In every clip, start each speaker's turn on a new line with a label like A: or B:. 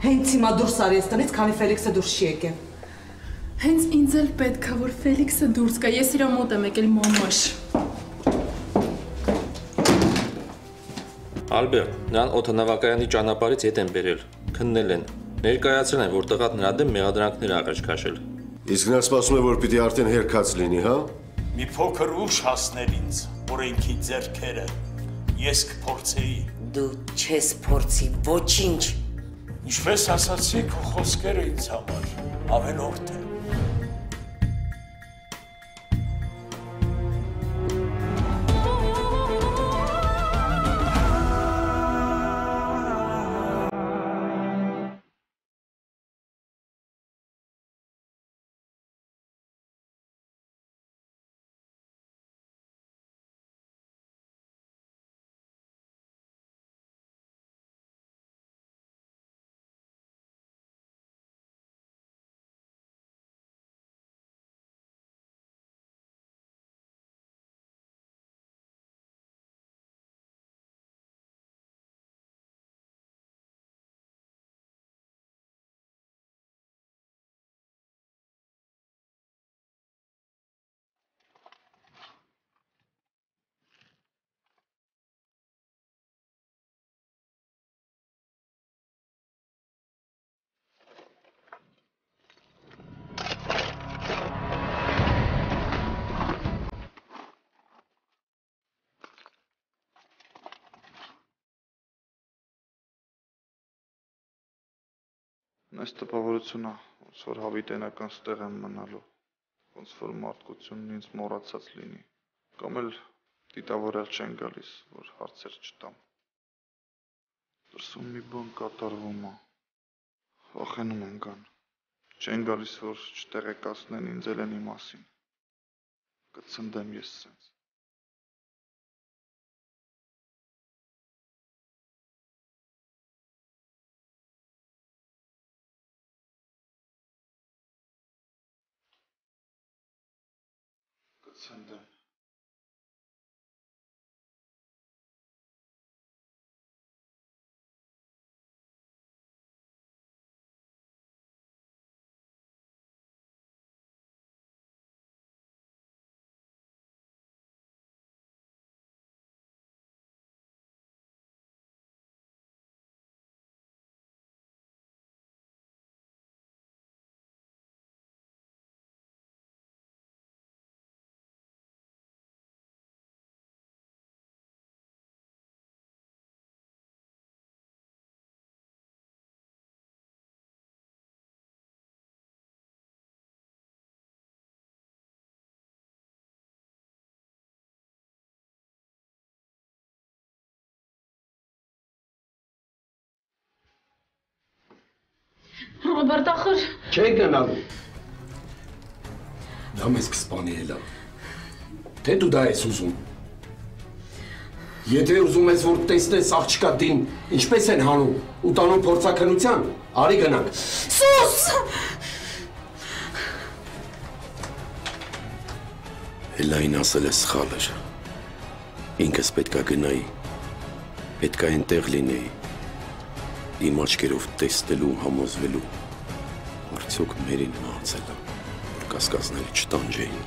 A: Հենց հիմա դուրս արի այստանից, քանի Ֆելիքսը դուրս չի եկել։
B: Հենց ինձ էլ պետք է, որ Ֆելիքսը դուրս գա, ես իրա մոտ եմ եկել մամաշ։
C: Ալբերտ, նրան օդանավակայանի ճանապարհից ետ են բերել, քննել են, ներկայացրել են, որ տղան նրա դեմ մեղադրանքներ աղեջ քաշել։
D: Իսկ նա սպասում է, որ պիտի արդեն հերքած լինի, հա։
E: Մի փոքր ուշ հասնել ինձ, օրենքի ձեռքերը, ես կփորձեի։
F: Դու չես փորձի ոչինչ։
E: Ինչպես ասացի, քո խոսքերը ինձ համար ավելորդ են։
G: Այս տպավորությունը, ոնց որ հավիտենական ստեղ եմ մնալու, ոնց որ մարդկությունն ինձ մոռացած լինի, կամ էլ դիտավորել չեն գալիս, որ հարցեր չտամ։ Դրսում մի բան կատարվում է, վախենում են գան, չեն գալիս, որ չտեղեկացնեն ինձ Էլենի մասին, կցնդեմ ես սենց։ Կցնդեմ։
B: Ռոբերտ, ախր…
H: Չեք գնալու։ Դա մեզ կսպանի էլա։ Թե դու դա ես ուզում։ Եթե ուզում ես, որ տեսնես աղջկա դին, ինչպես են հանում ու տանում փորձաքննության, արի գնանք։
B: Սուս!
H: Էլային ասել է սխալ էր։ Ինքս պետքա գնայի, պետքա այնտեղ լինեի, իմ աչքերով տեսնելու, համոզվելու, արդյոք մերին մահացել է, որ կասկածները չտանջեին։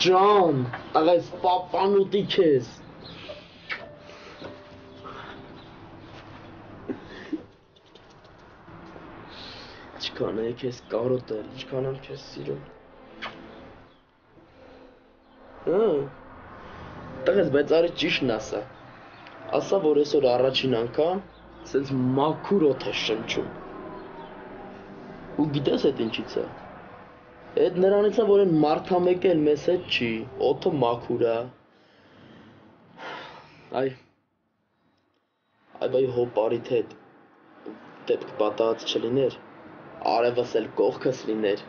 I: Ջան, տղես պապանուտի քեզ։ Ինչքան է քեզ կարոտել, ինչքան եմ քեզ սիրում։ Տղես, բայց արի ճիշտն ասա։ Ասա, որ այսօր առաջին անգամ սենց մաքուր օդ է շնչում։ Ու գիտես այդ ինչից է։ Այդ նրանից է, որ այն մարդամեկը էլ մեզ հետ չի, օդը մաքուր է։ Այ հոպարիդ հետ դեպք պատահած չլիներ, արևս էլ կողքս լիներ,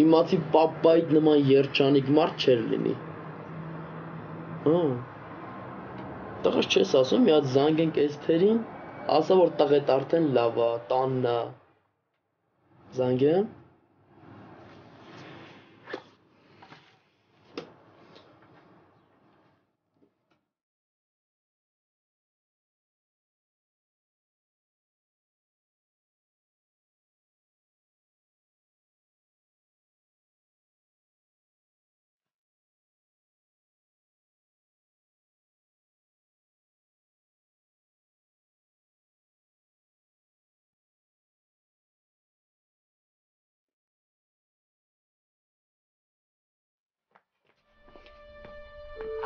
I: իմացի պապայիդ նման երջանիկ մարդ չէր լինի։ Տղաս չես ասում, մի հատ զանգենք Էսթերին, ասա, որ տղետ արդեն լավ է, տանն է։ Զանգեմ։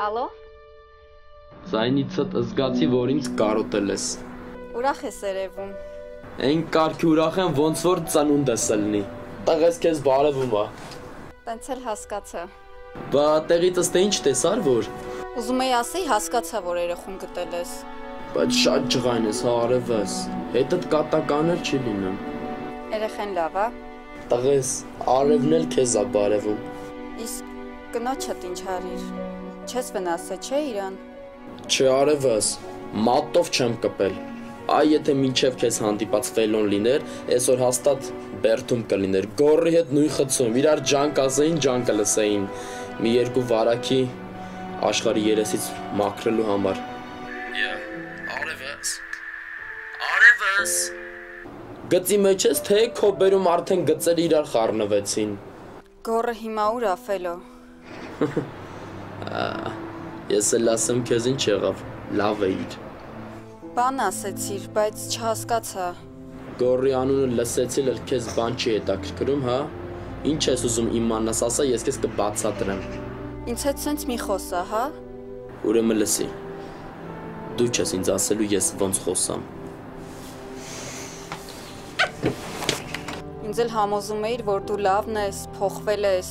J: Ալո։
I: Զայնիցդ զգացի, որ ինձ կարոտել ես։
J: Ուրախ ես երևում։
I: Այն կարգի ուրախ եմ, ոնց որ ծնունդս ելնի։ Տղես քեզ բարևում է։
J: Տենց էլ հասկացա։
I: Բա տեղից թե ինչ տեսար որ։
J: Ուզում էի ասեի հասկացա, որ երեխուն գտել ես։
I: Բայց շատ ջղայն ես, հա արևս։ Հետդ կատական էլ չի լինում։
J: Երեխեն լավ է։
I: Տղես, արևն էլ քեզ է բարևում։
J: Իսկ կնոջդ ինչ արիր։ Չես վնասե, չէ իրան։
I: Չէ արևս, մատով չեմ կպել։ Այ եթե մինչև քեզ հանդիպած ֆելոն լիներ, այսօր հաստատ բերդում կլիներ, գորի հետ նույն խցում, իրար ջան կասեին, ջան կլսեին, մի երկու վարակի աշխարհի երեսից մաքրելու համար։ Արևս։ Գծի մեջ ես, թե քո բերում արդեն գծերը իրար խառնվեցին։
J: Գորը հիմա ուր է ֆելո։
I: Ես էլ ասեմ քեզ ինչ եղավ, լավ էիր։
J: Բան ասեցիր, բայց չհասկացա։
I: Գորի անունը լսեցի, էլ քեզ բան չի հետաքրքրում, հա։ Ինչ ես ուզում իմանաս, ասա, ես քեզ կբացատրեմ։
J: Ինձ հետ սենց մի խոսա, հա։
I: Ուրեմն լսի։ Դու չես ինձ ասելու ես ոնց խոսամ։
J: Ինձ էլ համոզում էիր, որ դու լավն ես, փոխվել ես։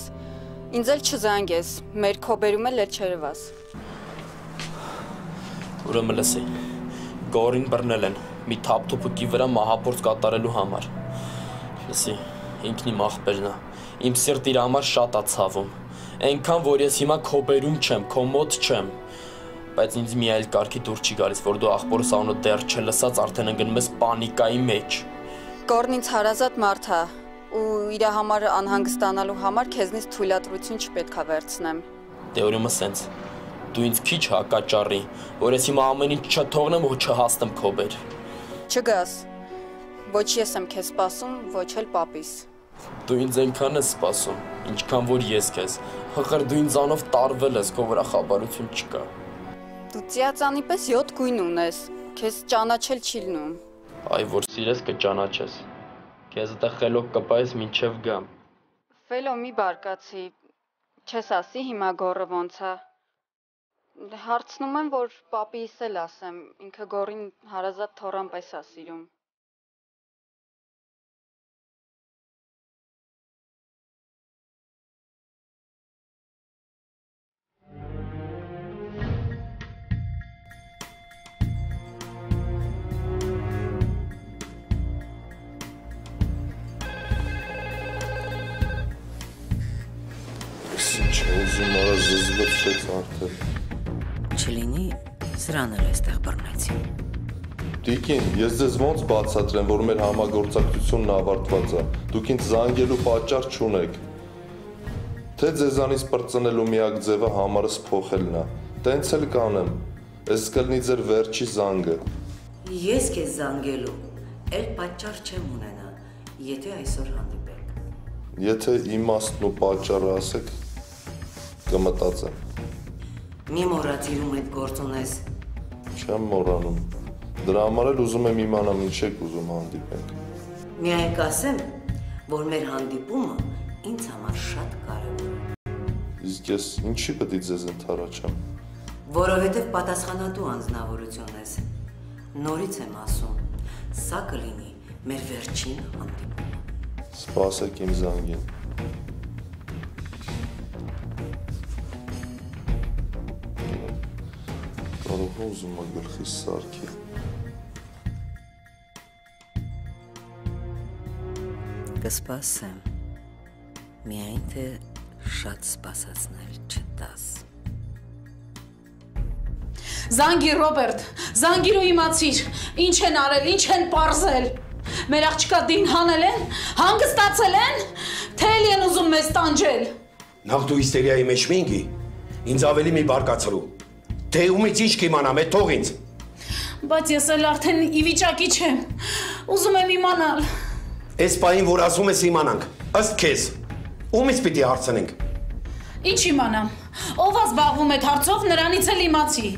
J: Ինձ էլ չզանգես, մեր քոբերում էլ չերևաս։
I: Ուրեմն լսի, գորին բռնել են, մի թափթոփուկի վրա մահապորձ կատարելու համար։ Լսի, ինքն իմ աղբերն է, իմ սիրտը իր համար շատ է ցավում։ Այնքան, որ ես հիմա քոբերում չեմ, քո մոտ չեմ։ Բայց ինձ մի այլ կարգի դուր չի գալիս, որ դու աղբորս անունը դեռ չլսած արդեն ընկնում ես պանիկայի մեջ։
J: Գորն ինձ հարազատ մարդ է։ Ու իր համար անհանգստանալու համար քեզնից թույլատրություն չպետք է վերցնեմ։
I: Դե ուրեմն սենց, դու ինձ քիչ հակաճառի, որ ես հիմա ամեն ինչ չթողնեմ ու չհաստեմ քո բեր։
J: Չգաս։ Ոչ ես եմ քեզ սպասում, ոչ էլ պապիս։
I: Դու ինձ այնքան ես սպասում, ինչքան որ ես քեզ։ Հղր դու ինձանով տարվել ես, քո վրա խաբարություն չկա։
J: Դու ծիածանի պես 7 գույն ունես, քեզ ճանաչել չի լինում։
I: Այ որ սիրես կճանաչես։ Քեզ դե խելոք կպայես մինչև գամ։
J: Ֆելո մի բարկացի, չես ասի հիմա գորը ոնց է։ Հարցնում եմ, որ պապիս էլ ասեմ, ինքը գորին հարազատ թորան պես է սիրում։
C: Ուզում արա զզվեցեց արդեն։
F: Չլինի, սրան էլ էստեղ բռնեցին։
C: Տիկին, ես ձեզ ոնց բացատրեմ, որ մեր համագործակցությունն ավարտված է։ Դուք ինձ զանգելու պատճառ չունեք։ Թե ձեզանից պրծնելու միակ ձևը համարս փոխելն է։ Տենց էլ կանեմ։ Ես կլինի ձեր վերջի զանգը։
F: Ես քեզ զանգելու, էլ պատճառ չեմ ունենա, եթե այսօր հանդիպենք։
C: Եթե իմաստն ու պատճառը ասեք, կմտածեմ։
F: Մի մոռացիր ում հետ գործ ունես։
C: Չեմ մոռանում։ Դրա համար էլ ուզում եմ իմանամ ինչ եք ուզում հանդիպենք։
F: Միայն կասեմ, որ մեր հանդիպումը ինձ համար շատ կարևոր է։
C: Իսկ ես ինչի պետք է ձեզ ընդառաջամ։
F: Որովհետև պատասխանատու անձնավորություն ես։ Նորից եմ ասում, սա կլինի մեր վերջին հանդիպումը։
C: Սպասեք իմ զանգին։ Կարող ուզում եմ գլխիս սարքի։
F: Կսպասեմ, միայն թե շատ սպասացնել չտաս։
K: Զանգիր Ռոբերտ, զանգիր ու իմացիր, ինչ են արել, ինչ են պարզել։ Մեր աղջկա դին հանել են, հանգստացել են, թե էլի են ուզում մեզ տանջել։
H: Նախ դու հիստերիայի մեջ մինգի, ինձ ավելի մի բարկացրու։ Թե ումից ինչ կիմանամ, է թող ինձ։
K: Բայց ես էլ արդեն ի վիճակի չեմ, ուզում եմ իմանալ։
H: Այս պահին, որ ասում ես իմանանք, ըստ քեզ, ումից պիտի հարցնենք։
K: Ինչ իմանամ, ով է զբաղվում այդ հարցով, նրանից էլ իմացի։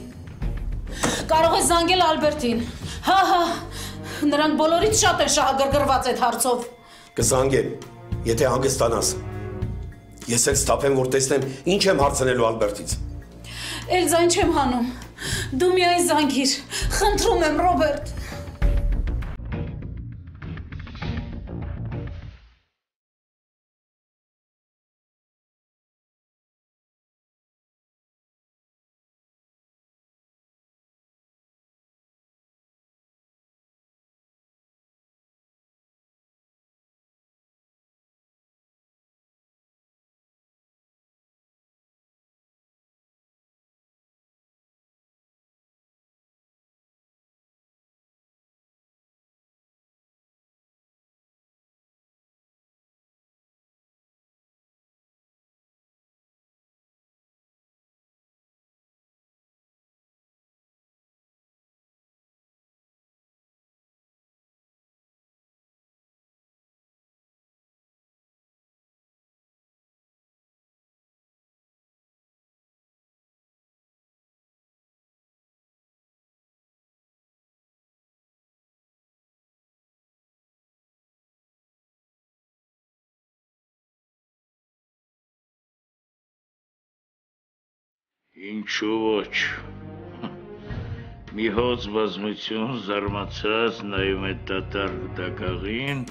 K: Կարող ես զանգել Ալբերտին։ Հա, նրանք բոլորից շատ են շահագրգռված այդ հարցով։
H: Կզանգեմ, եթե հանգստանաս։ Ես էլ ստապեմ, որ տեսնեմ, ինչ եմ հարցնելու Ալբերտից։
K: Էլ ձայն չեմ հանում։ Դու միայն զանգիր, խնդրում եմ, Ռոբերտ։
E: Ինչու ոչ։ Մի հոծ բազմություն զարմացած նայում է դատարկ դակաղին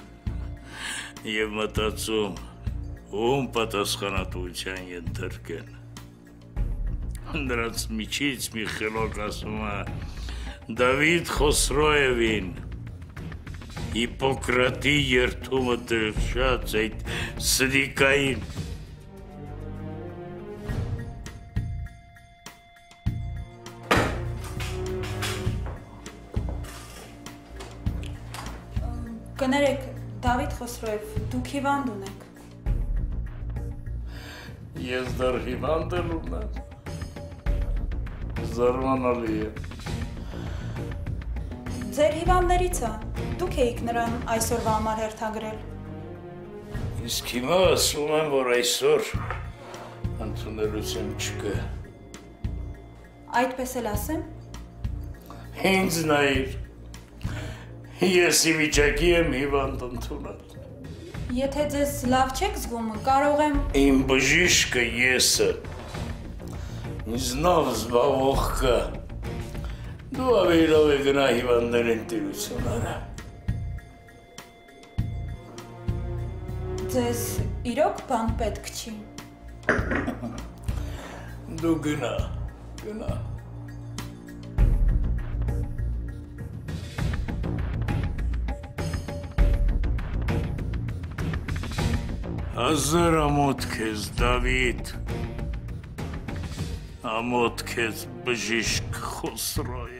E: և մտածում, ում պատասխանատվության ենթարկեն։ Նրանց միջից մի խելոք ասում է Դավիթ Խոսրոևին, Հիպոկրատի երդումը դրշած այդ սրիկային։
L: Կներեք, Դավիթ Խոսրոև, դուք հիվանդ ունեք։
E: Ես դեռ հիվանդ էլ ունեմ։ Զարմանալի է։
L: Ձեր հիվանդներից է, դուք էիք նրան այսօրվա համար հերթագրել։
E: Իսկ հիմա ասում եմ, որ այսօր ընդունելություն չկա։
L: Այդպես էլ ասեմ։
E: Ինձ նայիր։ Ես ի վիճակի եմ հիվանդ ընդունել։
L: Եթե ձեզ լավ չեք զգում, կարող եմ…
E: Իմ բժիշկը եսը։ Ինձնով զբաղվող կա։ Դու ավելի լավ է գնա հիվանդներին տիրություն արա։
L: Ձեզ իրոք բան պետք չի։
E: Դու գնա, գնա։ Հազար ամոթ քեզ, Դավիթ, ամոթ քեզ բժիշկ Խոսրոև։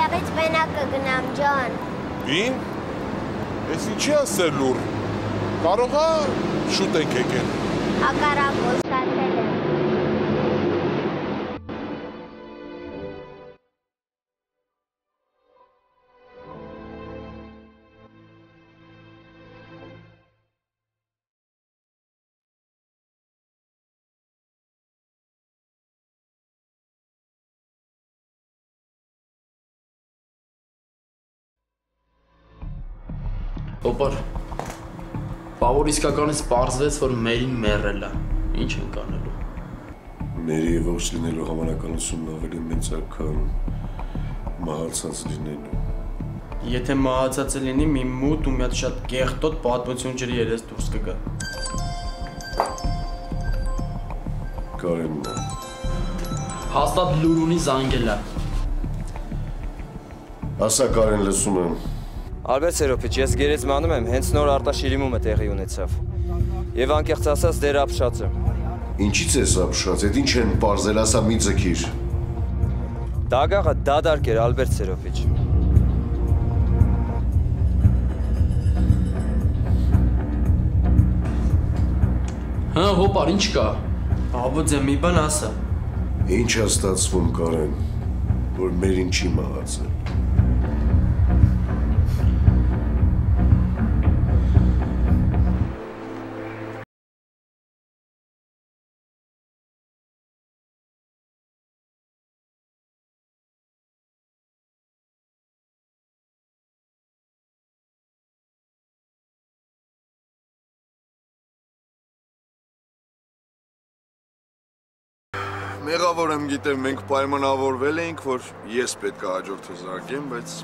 M: Այստեղից մենակ կգնամ, ջան։
N: Ին։ Ես ինչի ասել լուր։ Կարող է շուտ ենք եկել։
M: Հակառակ ոստացել եմ։
I: Հոպար, բավոր իսկականից պարզվեց, որ Մերին մեռել է, ինչ ենք անելու։
D: Մերի ողջ լինելու հավանականությունն ավելի մեծ է, քան մահացած լինելու։
I: Եթե մահացածը լինի, մի մութ ու մի հատ շատ կեղտոտ պատմություն ջրի երես դուրս կգա։
D: Կարենն է։
I: Հաստատ լուր ունի զանգել է։
D: Ասա Կարեն, լսում եմ։
O: Ալբերտ Սերոպիչ, ես գերեզմանում եմ, հենց նոր արտաշիրիմումը տեղի ունեցավ։ Եվ անկեղծ ասած դեր ապշած եմ։
D: Ինչից ես ապշած, այդ ինչ են պարզել, ասա մի ձգիր։
O: Դագաղը դադարք էր, Ալբերտ Սերոպիչ։
I: Հա, հոպար, ինչ կա։ Աբոձե, մի բան ասա։
D: Ինչ է ստացվում, Կարեն, որ Մերին չի մահացել։
N: Մեղավոր եմ գիտեմ, մենք պայմանավորվել էինք, որ ես պետք է հաջորդը զանգեմ, բայց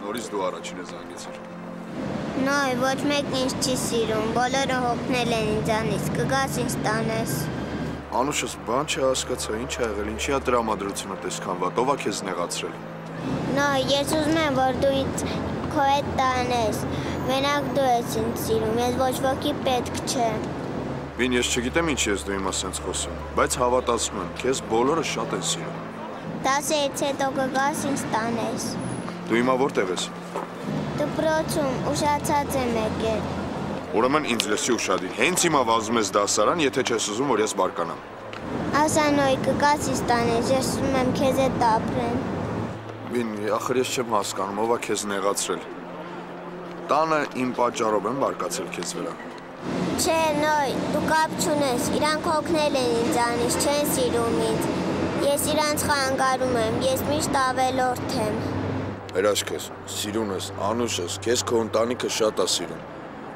N: նորից դու առաջինը զանգեցիր։
M: Նոյ, ոչ մեկ ինձ չի սիրում, բոլորը հոգնել են ինձանից, կգաս ինձ տանես։
N: Անուշս, բան չհասկացա, ինչ ա եղել, ինչի ա տրամադրությունը տեսքան վատ, ով ա քեզ նեղացրել։
M: Նոյ, ես ուզում եմ, որ դու ինձ քո հետ տանես, մենակ դու ես ինձ սիրում, ես ոչ ոքի պետք չէ։
N: Բին, ես չգիտեմ ինչ ես դու հիմա սենց խոսում, բայց հավատացնում եմ, քեզ բոլորը շատ են սիրում։
M: 10-ից հետո կգաս ինձ տանես։
N: Դու հիմա որտեղ ես։
M: Դպրոցում, ուշացած եմ եկել։
N: Ուրեմն ինձ լսի ուշադիր, հենց հիմա վազում ես դասարան, եթե չես ուզում, որ ես բարկանամ։
M: Ասա Նոյ, կգաս ինձ տանես, ես ուզում եմ քեզ հետ ապրեմ։
N: Բին, ախր ես չեմ հասկանում, ով ա քեզ նեղացրել։ Տանը իմ պատճառով եմ բարկացել քեզ վրա։
M: Չէ, Նոյ, դու կապ չունես, իրանք հոգնել են ինձանից, չեն սիրում ինձ։ Ես իրանց խանգարում եմ, ես միշտ ավելորդ եմ։
N: Հրաշք ես, սիրուն ես, անուշ ես, քեզ քո ընտանիքը շատ ա սիրում։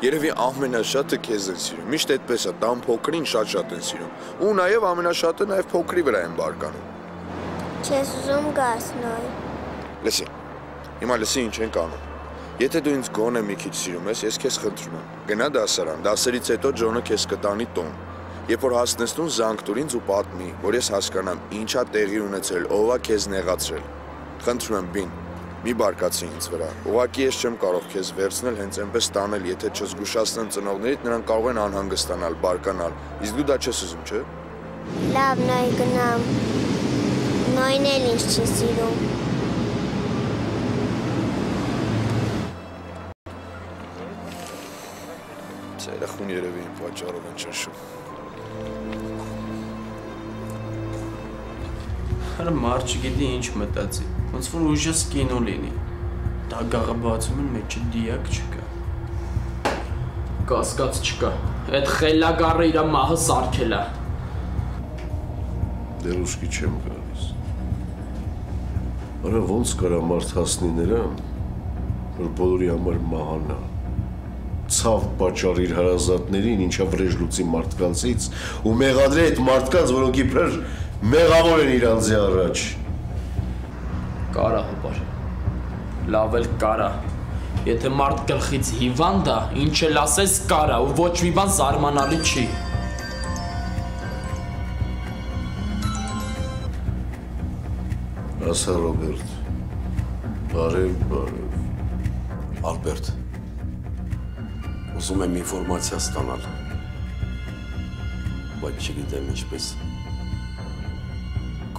N: Երևի ամենաշատը քեզ են սիրում, միշտ այդպես ա, տան փոքրին շատ են սիրում։ Ու նաև ամենաշատը նաև փոքրի վրա են բարկանում։
M: Չես ուզում գաս, Նոյ։
N: Լսի, հիմա լսի ինչ ենք անում։ Եթե դու ինձ գոնե մի քիչ սիրում ես, ես քեզ խնդրում եմ, գնա դասարան, դասերից հետո Ջոնը քեզ կտանի տուն։ Երբ որ հասնես տուն, զանգ տուր ինձ ու պատմի, որ ես հասկանամ ինչ ա տեղի ունեցել, ով ա քեզ նեղացրել։ Խնդրում եմ, Բին, մի բարկացի ինձ վրա։ Ուղղակի ես չեմ կարող քեզ վերցնել հենց այնպես տանել, եթե չզգուշացնեմ ծնողներիդ, նրանք կարող են անհանգստանալ, բարկանալ։ Իսկ դու դա չես ուզում, չէ՞։
M: Լավ, Նոյ, գնամ։ Նոյն էլ ինձ չի սիրում։
N: Երախուն երևի իմ պատճառով են ճնշում։
I: Հələ մարդ չգիտի ինչ մտածի, ոնց որ ուժս կինո լինի։ Դագաղը բացում են մեջը դիակ չկա։ Կասկած չկա, այդ խելագարը իրա մահը սարքել է։
D: Դեր ուշքի չեմ գալիս։ Արա ոնց կարա մարդ հասնի նրան, որ բոլորի համար մահանա։ Ցավ պատճառ իր հարազատներին, ինչա վրեժ լուծի մարդկանցից ու մեղադրի այդ մարդկանց, որոնք իբր մեղավոր են իրանձի առաջ։
I: Կարա հոպար, լավ էլ կարա, եթե մարդ գլխից հիվանդ է, ինչ էլ ասես կարա ու ոչ մի բան զարմանալի չի։
D: Ասա Ռոբերտ, բարև։
H: Ալբերտ, ուզում եմ ինֆորմացիա ստանալ, բայց չգիտեմ ինչպես։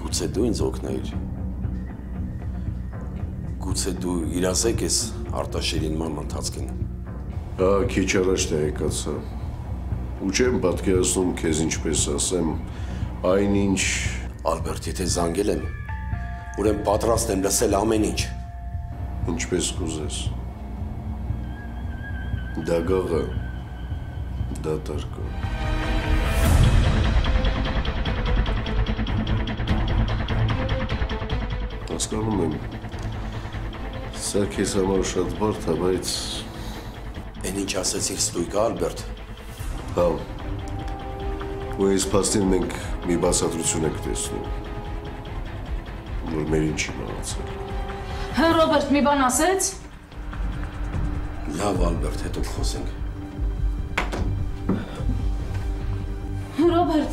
H: Գուցե դու ինձ օգնեիր։ Գուցե դու իրազեկ ես Արտաշիրին ման ընթացքին։
D: Քիչ առաջ տեղեկացա։ Ու չեմ պատկերացնում քեզ ինչպես ասեմ, այնինչ
H: Ալբերտ, եթե զանգել եմ, ուրեմն պատրաստ եմ լսել ամեն ինչ։
D: Ինչպես կուզես։ Դագաղը դատարկը։ Հասկանում եմ, սա քեզ համար շատ բարդ է, բայց…
H: Էն ինչ ասեցիր ստույգ, Ալբերտ։
D: Հա, ու այս փաստին մենք մի բացատրություն ենք տեսնում, որ մեր ինչի մնացել։
K: Հա, Ռոբերտ, մի բան ասեց։
H: Լավ, Ալբերտ, հետո խոսենք։
K: Ռոբերտ,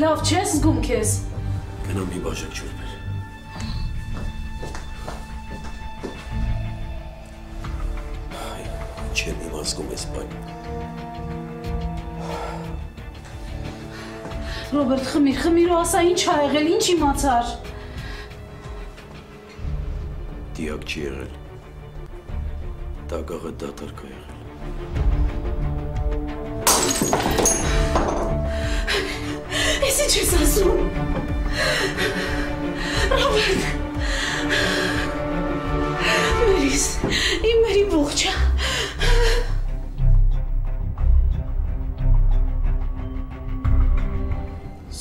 K: լավ չես զգում քեզ։
H: Գնամ մի բաժակ ջուր բեր։ Չեմ իմացնում ես բան։
K: Ռոբերտ, խմիր ու ասա ինչ ա եղել, ինչ իմացար։
H: Դիակ չի եղել։ Դագաղը դատարկ է եղել։
K: Ես ինչ ես ասում։ Ռոբերտ։ Մերիս, իմ մերի ողջա։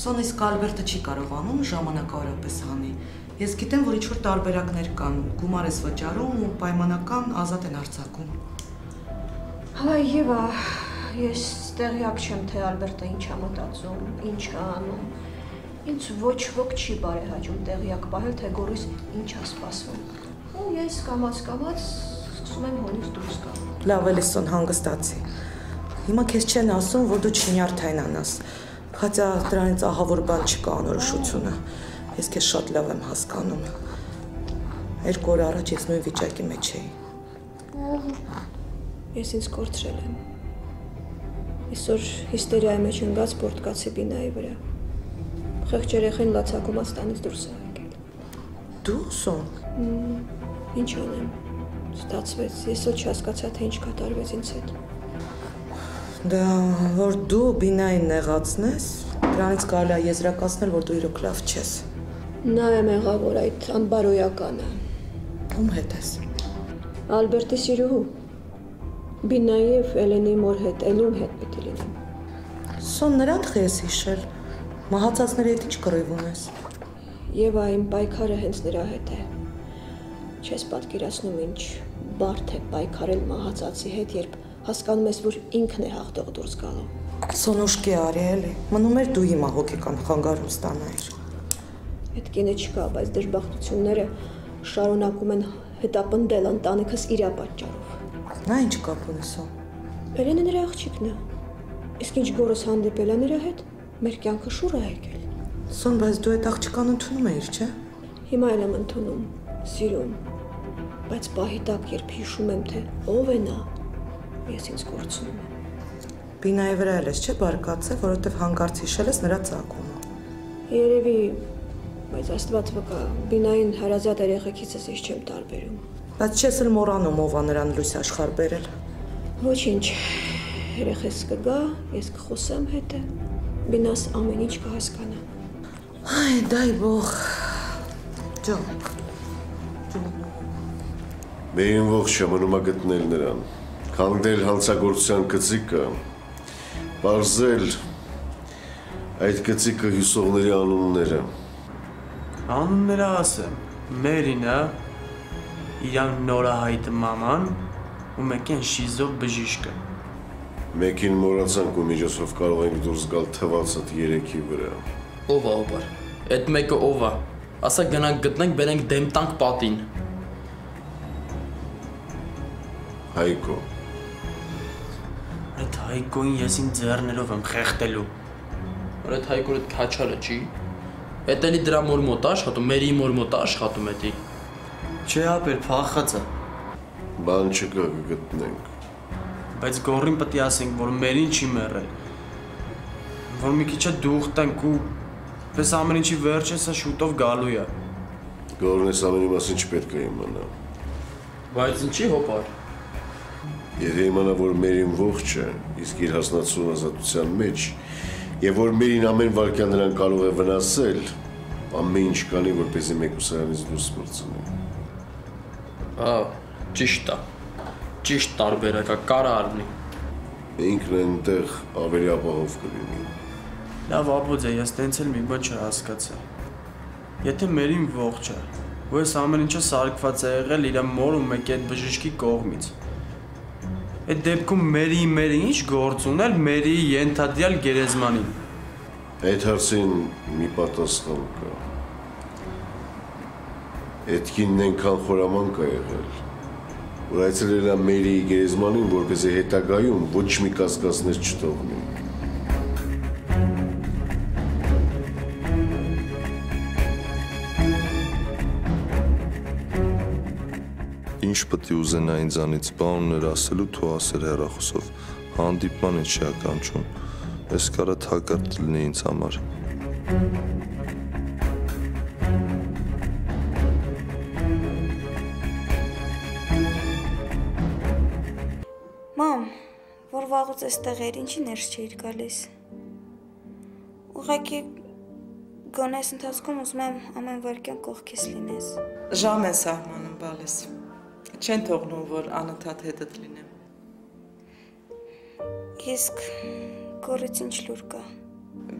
A: Սոն իսկ Ալբերտը չի կարողանում ժամանակավորապես հանի։ Ես գիտեմ, որ ինչ-որ տարբերակներ կան, գումար ես վճարում ու պայմանական ազատ են արձակում։
P: Հա, Եվա, ես տեղյակ չեմ, թե Ալբերտը ինչ է մտածում, ինչ է անում։ Ինձ ոչ ոք չի բարեհաճում տեղյակ պահել, թե գորիս ինչ է սպասվում։ Ու ես կամաց-կամաց սկսում եմ հոնից դուրս գալ։
A: Լավ էլի Սոն, հանգստացի։ Հիմա քեզ չեն ասում, որ դու չինյարդային անաս։ Խացա դրանից ահավոր բան չկա անորոշությունը, ես քեզ շատ լավ եմ հասկանում, 2 օր առաջ ես նույն վիճակի մեջ էի։
P: Ես ինձ կորցրել եմ, այսօր հիստերիայի մեջ ընգած պորտկացի բինայի վրա, խեղճ երեխեն լացակումած տանից դուրս է եկել։
A: Դու Սոն։
P: Ինչ անեմ, ստացվեց, ես ոչ հասկացա, թե ինչ կատարվեց ինձ հետ։
A: Դա, որ դու բինային նեղացնես, դրանից կարելի է եզրակացնել, որ դու իրոք լավ չես։
P: Նա է մեղավոր այդ անբարոյականը։
A: Ում հետ ես։
P: Ալբերտի սիրուհու։ Բինայի և Էլենի մոր հետ, Էլում հետ պիտի լինեմ։
A: Սոն նրանց ես հիշել, մահացածների հետ ինչ կռիվ ունես։
P: Եվա, իմ պայքարը հենց նրա հետ է։ Չես պատկերացնում ինչ բարդ է պայքարել մահացածի հետ, երբ հասկանում ես, որ ինքն է հաղթող դուրս գալու։
A: Սոն ուշքի արի էլի, մնում էր դու հիմա հոգեկան խանգարում ստանայիր։
P: Այդ կինը չկա, բայց դժբախտությունները շարունակում են հետապնդել ընտանիքս իրա պատճառով։
A: Նա ինչ կապ ունի Սոն։
P: Էլենը նրա աղջիկն է։ Իսկ ինչ գորս հանդիպել է նրա հետ, մեր կյանքը շուռ է եկել։
A: Սոն, բայց դու այդ աղջկան ընդունում էիր, չէ՞։
P: Հիմա էլ եմ ընդունում, սիրում, բայց պահի տակ, երբ հիշում եմ, թե ով է նա, ես ինձ կորցնում եմ։
A: Բինայի վրա էլ ես չէ բարկացել, որովհետև հանկարծ հիշել ես նրա ծագումը։
P: Երևի, բայց Աստված վկա, Բինային հարազատ երեխեքիցս ես չեմ տարբերում։
A: Բայց չես էլ մոռանում ով է նրան լույս աշխարհ բերել։
P: Ոչինչ, երեխես կգա, ես կխոսեմ հետը, Բինաս ամեն ինչ կհասկանա։
A: Այ, դայ բող։ Ջոն։
D: Մերին ողջ ժամանում է գտնել նրան, քանդել հանցագործության գծիկը, պարզել այդ գծիկը հյուսողների անունները։
Q: Անունները ասեմ, Մերինը, իրան նորահայտ մաման ու մեկին շիզո բժիշկը։
D: Մեկին մոռացանք ու միջոցով կարող ենք դուրս գալ թվացդ 3-ի վրա։
I: Ով է օբար, այդ մեկը ով է, ասա գնանք գտնենք, բերենք դեմ տանք պատին։
D: Հայկո։
Q: Այդ Հայկոին ես իմ ձեռներով եմ խեղտելու։
I: Որ այդ Հայկոն այդ քաչալը չի։ Էդ էլի դրա մոր մոտ աշխատում, մերի մոր մոտ աշխատում էդի։
Q: Չէ ապեր, փախած է։
D: Բան չկա կգտնենք։
Q: Բայց գորին պետք է ասենք, որ մերին չի մեռել։ Որ մի քիչ է դուխ տանք ու պես ամեն ինչի վերջը սա շուտով գալու է։
D: Գորն էս ամենի մասին չպետք է իմանա։
Q: Բայց ինչի հոպար։
D: Եթե իմանա, որ Մերին ողջ է, իսկ իր հասնացուն ազատության մեջ, եւ որ Մերին ամեն վարքյան նրան կարող է վնասել, ամեն ինչ կանի, որպեսզի մեկուսարանից դուրս մրցնի։
Q: Ճիշտ է։ Ճիշտ տարբերակ է, կարա արնի։
D: Ինքն այնտեղ ավելի ապահով կլինի։
Q: Լավ ապոց է, ես տենց էլ մի բան չհասկացա։ Եթե Մերին ողջ է, ու ես ամեն ինչը սարքված է եղել իր մոր ու մեկ այդ բժիշկի կողմից։ Այդ դեպքում Մերի ինչ գործ ունել Մերի ենթադրյալ գերեզմանին։
D: Այդ հարցին մի պատասխան կա։ Այդ կինն այնքան խորամանկ է եղել, որ այցելել է Մերիի գերեզմանին, որպեսզի հետագայում ոչ մի կասկածներ չթողնի։
C: Ինչ պետք է ուզենա ինձանից բաններ ասելու, թող ասեր հեռախոսով, հանդիպման է չի ականջում, ես կարա թակարդ լինի ինձ համար։
P: Մամ, որ վաղուց էստեղ էր, ինչի ներս չէիր գալիս։ Ուղղակի գոնես ընթացքում ուզում եմ ամեն վարքյան կողքիս լինես։
A: Ժամ են սահմանում, բալես։ Չեն թողնում, որ անընդհատ հետդ լինեմ։
P: Իսկ գորից ինչ լուր կա։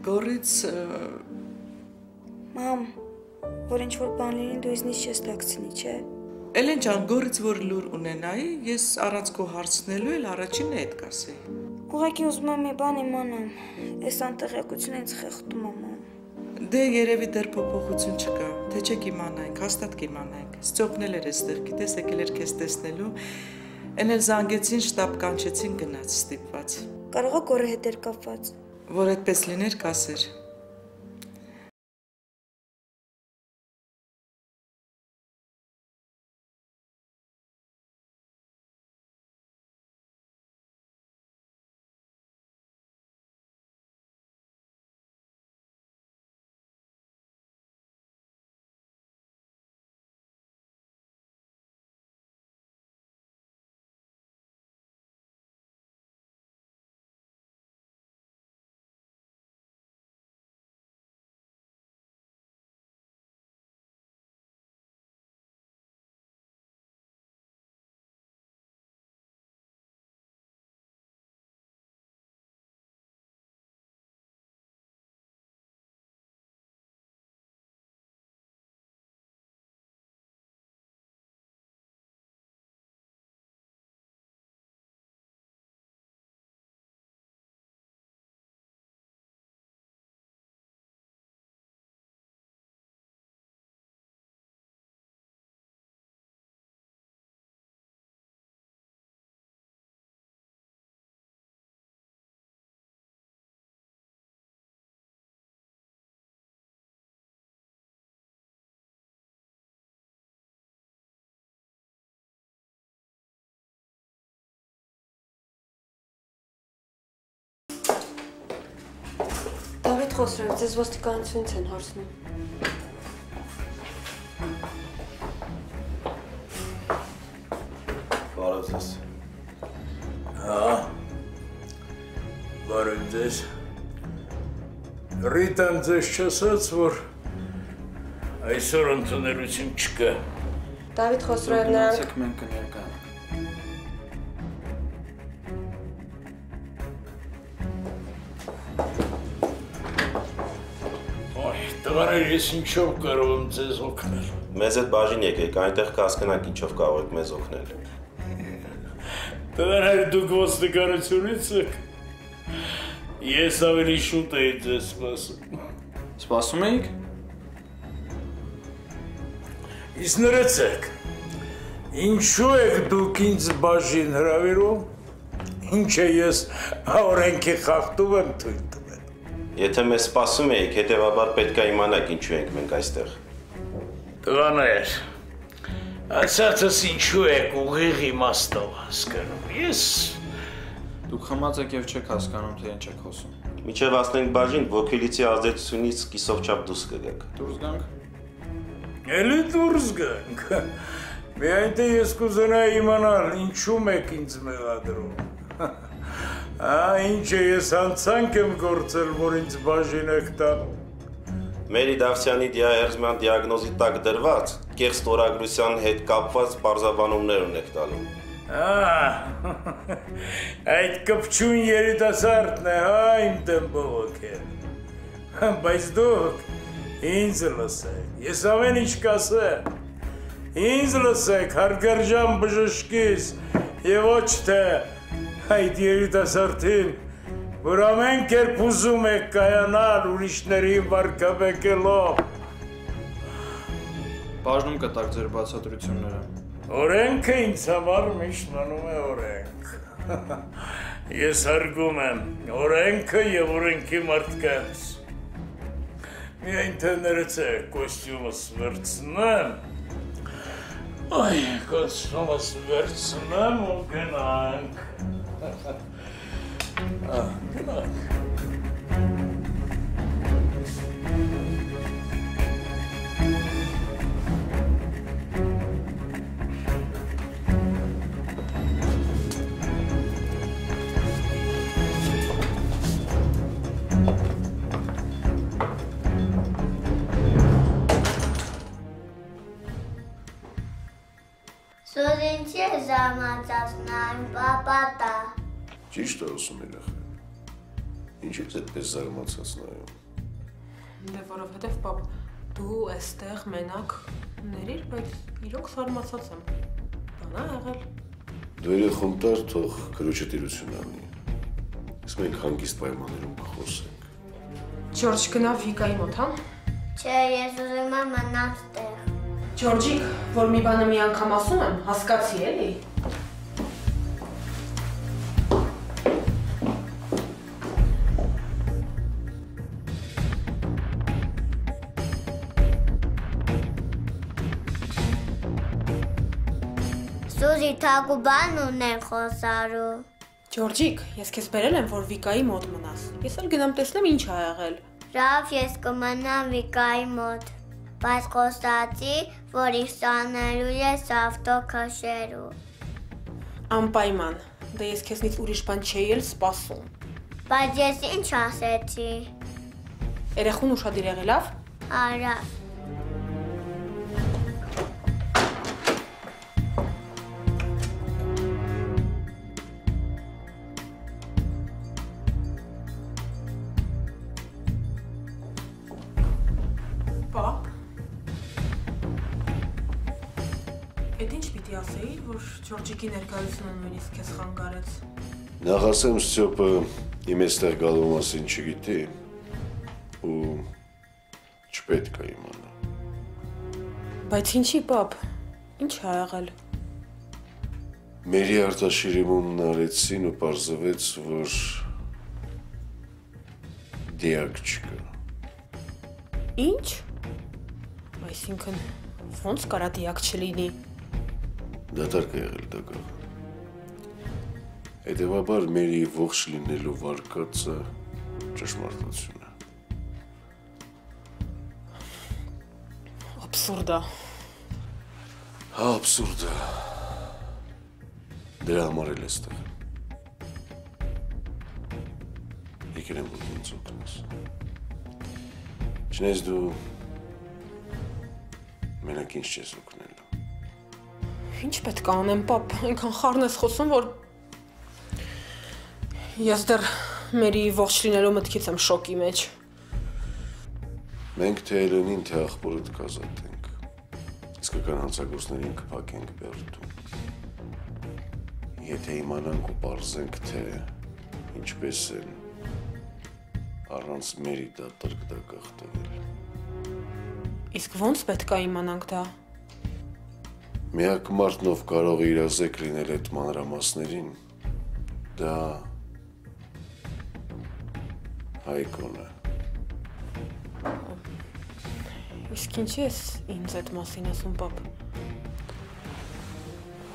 A: Գորից
P: Մամ, որ ինչ որ բան լինի դու իզնից չես տակցնի, չէ։
A: Էլեն ջան, գորից որ լուր ունենայի, ես առանց քո հարցնելու էլ առաջինն է այդ կասեի։
P: Ուղղակի ուզում եմ մի բան իմանամ։ Այս անտեղյակությունը ինձ խեղդում է, մամ։
A: Դե երևի դեռ փոփոխություն չկա, թե չեք իմանայինք, հաստատ կիմանայինք։ Ստոպնել էր այստեղ, գիտես, եկել էր քեզ տեսնելու, էն էլ զանգեցին, շտապ կանչեցին, գնաց ստիպված։
P: Կարող է գորը հետ էր կապված։
A: Որ այդպես լիներ, կասեր։
P: Դավիթ Խոսրև, ձեզ ոստիկանությունից են հարցնում։
E: Բարև ձեզ։ Բարև ձեզ։ Ռիտան ձեզ չասաց, որ այսօր ընդունելություն չկա։
P: Դավիթ Խոսրև, նրանք
Q: մենք կներկայանանք։
E: Տղաներ, ես ինչով կարող եմ ձեզ օգնել։
R: Մեզ հետ բաժին եկեք, այնտեղ կհասկանանք ինչով կարող եք մեզ օգնել։
E: Տղաներ, դուք ոստիկանությունից եք։ Ես ավելի շուտ էի ձեզ սպասում։
Q: Սպասում էիք։
E: Իսկ ներեցեք, ինչու եք դուք ինձ բաժին հրավիրում, ինչ է ես օրենքի խախտում եմ թույլ տվել։
R: Եթե մեզ սպասում էիք, հետևաբար պետք է իմանաք ինչու ենք մենք այստեղ։
E: Տղաներ, ասածս ինչու եք ուղիղ իմաստով հասկանում, ես…
Q: Դուք խմած եք և չեք հասկանում, թե ինչ եք խոսում։
R: Մինչև հասնենք բաժին, ոգելիցի ազդեցությունից կիսով չափ դուրս կգաք։
Q: Դուրս գանք։
E: Էլի դուրս գանք։ Միայն թե ես կուզենայի իմանալ, ինչու եք ինձ մեղադրում։ Ինչ է ես հանցանք եմ գործել, որ ինձ բաժին եք տանում։
R: Մերի Դավթյանի դիահերձման դիագնոզի տակ դրված կեղծ ստորագրության հետ կապված պարզաբանումներ ունեք տալու։
E: Այդ կպչուն երիտասարդն է, իմ դեմ բողոքել։ Բայց դուք ինձ լսեք, ես ամեն ինչ կասեմ։ Ինձ լսեք, հարգարժան բժշկիս եւ ոչ թե այդ երիտասարդին, որ ամեն կերպ ուզում եք կայանալ ուրիշներին վարկաբեկելով։
Q: Բաժնում կտակ ձեր բացատրությունները։
E: Օրենքը ինձ համար միշտ մնում է օրենք։ Ես հարգում եմ օրենքը եւ օրենքի մարդկանց։ Միայն թե ներեցեք կոստյումս վերցնեմ։ Այ, կոստյումս վերցնեմ ու գնանք։ Գնանք։
M: Սուզինչի է զարմացածնային, պապատա։
D: Ճիշտ է ասում երախը։ Ինչ ես այդպես զարմացածնայում։
S: Դե որովհետև պապ, դու այստեղ մենակ ներիր, բայց իրոք զարմացած եմ։ Բան ա եղել։
D: Դու երեխուն տար, թող քրոջը տիրություն անի։ Ես մենք հանգիստ պայմաններում կխոսենք։
S: Ջորջ գնա Վիկայի մոտ, հա։
M: Չէ, ես ուզում եմ մնալ ստեղ։
S: Ջորջիկ, որ մի բանը մի անգամ ասում եմ, հասկացի էլի։
M: Սուզի թագու բան ունեն խոսարու։
S: Ջորջիկ, ես քեզ բերել եմ, որ Վիկայի մոտ մնաս։ Ես էլ գնամ տեսնեմ ինչ ա եղել։
M: Լավ, ես կմնամ Վիկայի մոտ, բայց խոսացի, որ իհսանելու ես ավտո քաշերու։
S: Անպայման, դե ես քեզնից ուրիշ բան չէի էլ սպասում։
M: Բայց ես ինչ ասեցի։
S: Երեխուն ուշադիր եղի, լավ։
M: Արա։
S: Ջորջիկի ներկայությունը նույնիսկ քեզ խանգարեց։
D: Նախ ասեմ Ստյոպը իմ այստեղ գալու մասին չգիտի ու չպետք է իմանա։
S: Բայց ինչի, պապ, ինչ ա եղել։
D: Մերի արտաշիրիմումն արեցին ու պարզվեց, որ դիակ չկա։
S: Ինչ։ Այսինքն ոնց կարա դիակ չլինի։
D: Դատարկ է եղել դակաղը։ Հետևաբար մերի ողջ լինելու վարկածը ճշմարտություն է։
S: Աբսուրդ է։
D: Հա, աբսուրդ է։ Դրա համար էլ էստեղ։ Եկել եմ, որ ինձ օգնես։ Չնայած դու մենակ ինձ չես օգնել։
S: Ինչ պետք է անեմ, պապ, այնքան խառն ես խոսում, որ ես դեռ մերի ողջ լինելու մտքից եմ շոկի մեջ։
D: Մենք թե Էլենին, թե աղբորդ կազատենք, իսկական հանցագործներին կփակենք բերդում։ Եթե իմանանք ու պարզենք, թե ինչպես են առանց մերի դատարկ դակաղ տվել։
S: Իսկ ոնց պետք է իմանանք դա։
D: Միակ մարդն, ով կարող է իրազեկ լինել այդ մանրամասներին, դա Հայկոն է։
S: Իսկ ինչի ես ինձ այդ մասին ասում, պապ։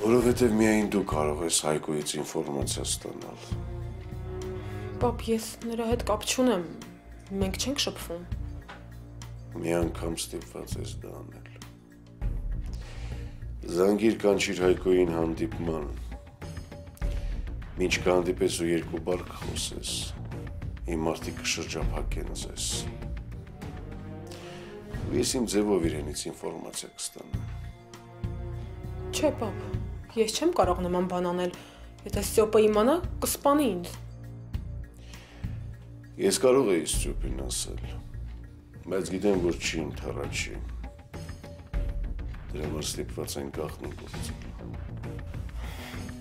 D: Որովհետև միայն դու կարող ես Հայկոյից ինֆորմացիա ստանալ։
S: Պապ, ես նրա հետ կապ չունեմ, մենք չենք շփվում։
D: Մի անգամ ստիպված ես դա անել։ Զանգիր կանչիր Հայկոյին հանդիպման։ Մինչ կհանդիպես ու երկու բառ կխոսես, իմ մարդիկ կշրջափակեն ձեզ։ Ու ես իմ ձևով իրենից ինֆորմացիա կստանամ։
S: Չէ, պապ, ես չեմ կարող նման բան անել, եթե Ստյոպը իմանա, կսպանի ինձ։
D: Ես կարող էի Ստյոպին ասել, բայց գիտեմ, որ չի ընդառաջի։ Դրա համար ստիպված են գաղտնի գործել։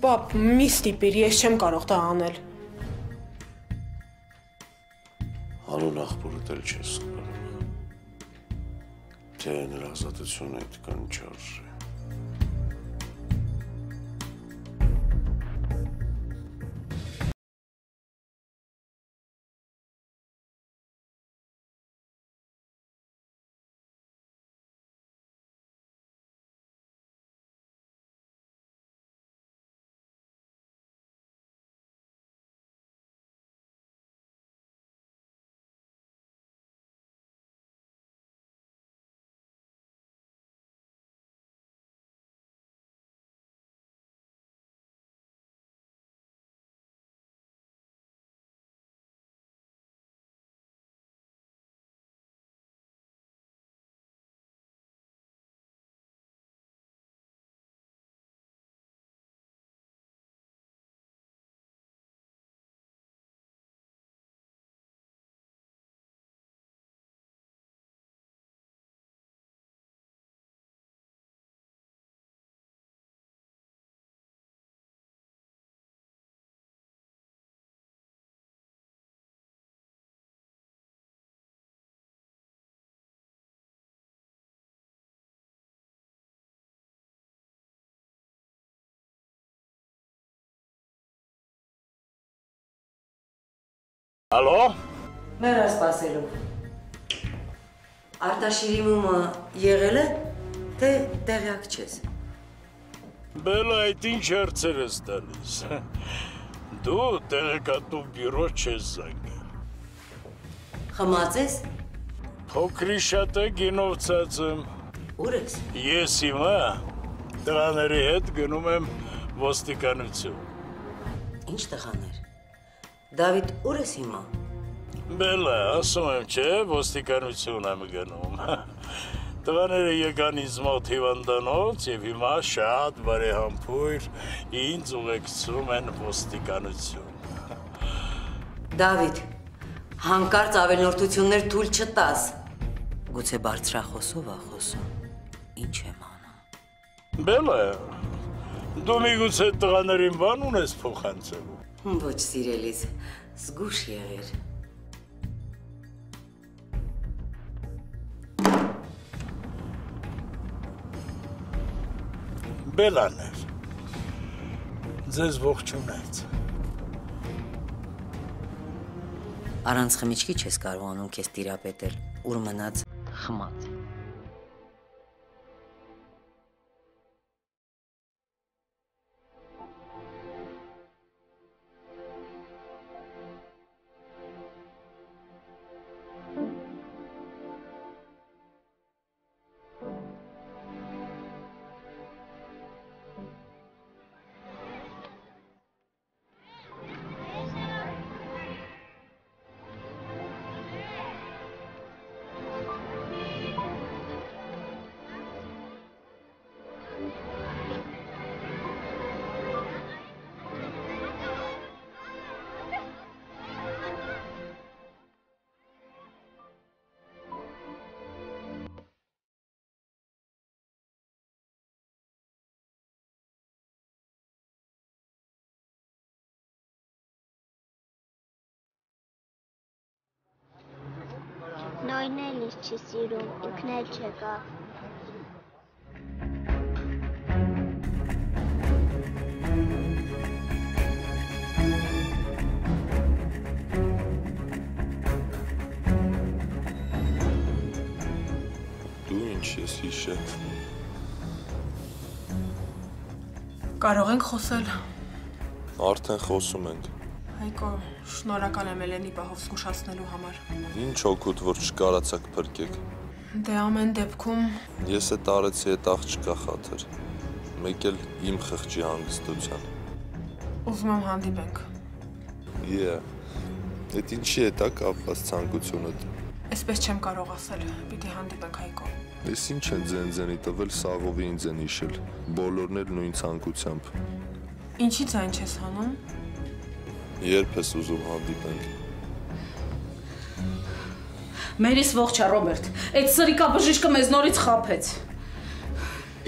S: Պապ, մի ստիպիր, ես չեմ կարող դա անել։
D: Հանուն աղբորդ էլ չես կարող։ Թե նրա ազատությունը այդքան չարժե։
E: Ալո։
F: Մեր սպասելու։ Արտաշիրի մումը եղել է, թե տեղյակ չես։
E: Բելա, այդ ինչ հարցեր ես տալիս։ Դու տեղեկատու բյուրո չես զանգել։
F: Խմած ես։
E: Փոքրի շատ է գինովցած եմ։
F: Ուր ես։
E: Ես հիմա տղաների հետ գնում եմ ոստիկանություն։
F: Ինչ տղաներ։ Դավիթ, ուր ես հիմա։
E: Բելա, ասում եմ չէ, ոստիկանություն եմ գնում։ Տղաները եկան ինձ մոտ հիվանդանոց և հիմա շատ բարեհամբույր ինձ ուղեկցում են ոստիկանություն։
F: Դավիթ, հանկարծ ավելնորդություններ թույլ չտաս։ Գուցե բարձրախոսով ա խոսում։ Ինչ եմ անում։
E: Բելա, դու միգուցե տղաներին բան ունես փոխանցելու։
F: Ոչ սիրելիս, զգուշ եղիր։
E: Բելաներ, ձեզ ողջունեց։
F: Առանց խմիչքի չես կարողանում քեզ տիրապետել, ուր մնաց խմած։
M: Նոյն էլ ինձ չի սիրում, ինքն էլ չեկավ։
C: Դու ինչ ես հիշել։
S: Կարող ենք խոսել։
C: Արդեն խոսում ենք։
S: Հայկո, շնորհակալ եմ Էլենի պահով զգուշացնելու համար։
C: Ինչ օգուտ, որ չկարացաք փրկեք։
S: Դե ամեն դեպքում
C: Ես էդ արեցի էդ աղջկա խաթր։ մեկ էլ իմ խղճի հանգստության։
S: Ուզում եմ հանդիպենք։
C: Էդ ինչի է դա կապված ցանկությունդ։
S: Այսպես չեմ կարող ասել, պիտի հանդիպենք Հայկո։
C: Ես ինչ են ձենձենի տվել, սաղովի ինձ են հիշել, բոլորն էլ նույն ցանկությամբ։
S: Ինչի՞ց այն չես հանում։
C: Երբ ես ուզում հանդիպենք։
K: Մերիս ողջ է, Ռոբերտ, այդ սրիկա բժիշկը մեզ նորից խաբեց։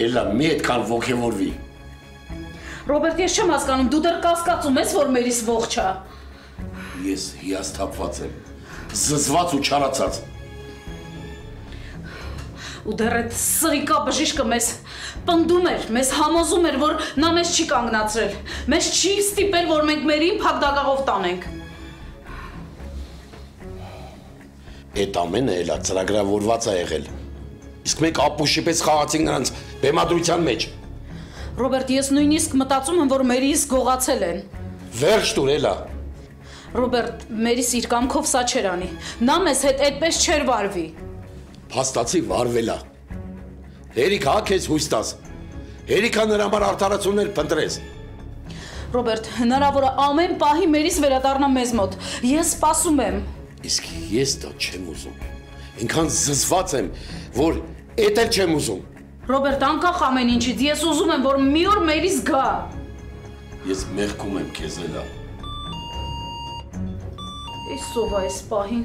H: Էլա, մի այդքան ոգևորվի։
K: Ռոբերտ, ես չեմ հասկանում, դու դեռ կասկածում ես, որ մերիս ողջ է։
H: Ես հիասթափված եմ, զզված ու չարացած։
K: Ու դեռ այդ սրիկա բժիշկը մեզ պնդում էր, մեզ համոզում էր, որ նա մեզ չի կանգնացրել, մեզ չի ստիպել, որ մենք մերին փակ դագաղով տանենք։
H: Այդ ամենը էլա ծրագրավորված է եղել։ Իսկ մենք ապուշի պես խաղացինք նրանց բեմադրության մեջ։
K: Ռոբերտ, ես նույնիսկ մտածում եմ, որ մերիս գողացել են։
H: Վերջ տուր էլա։
K: Ռոբերտ, մերիս իր կամքով սա չեր անի։ Նա մեզ հետ այդպես չէր վարվի։
H: Փաստացի վարվելա։ Հերիք հա քեզ հույս տաս։ Հերիքա նրա համար արդարացումներ փնտրես։
K: Ռոբերտ, հնարավոր է ամեն պահի մերիս վերադառնա մեզ մոտ։ Ես սպասում եմ։
H: Իսկ ես դա չեմ ուզում։ Ինքան զզված եմ, որ էդ էլ չեմ ուզում։
K: Ռոբերտ, անկախ ամեն ինչից, ես ուզում եմ, որ մի օր մերիս գա։
H: Ես մեղքում եմ քեզ էլա։
K: Եսով այս պահին։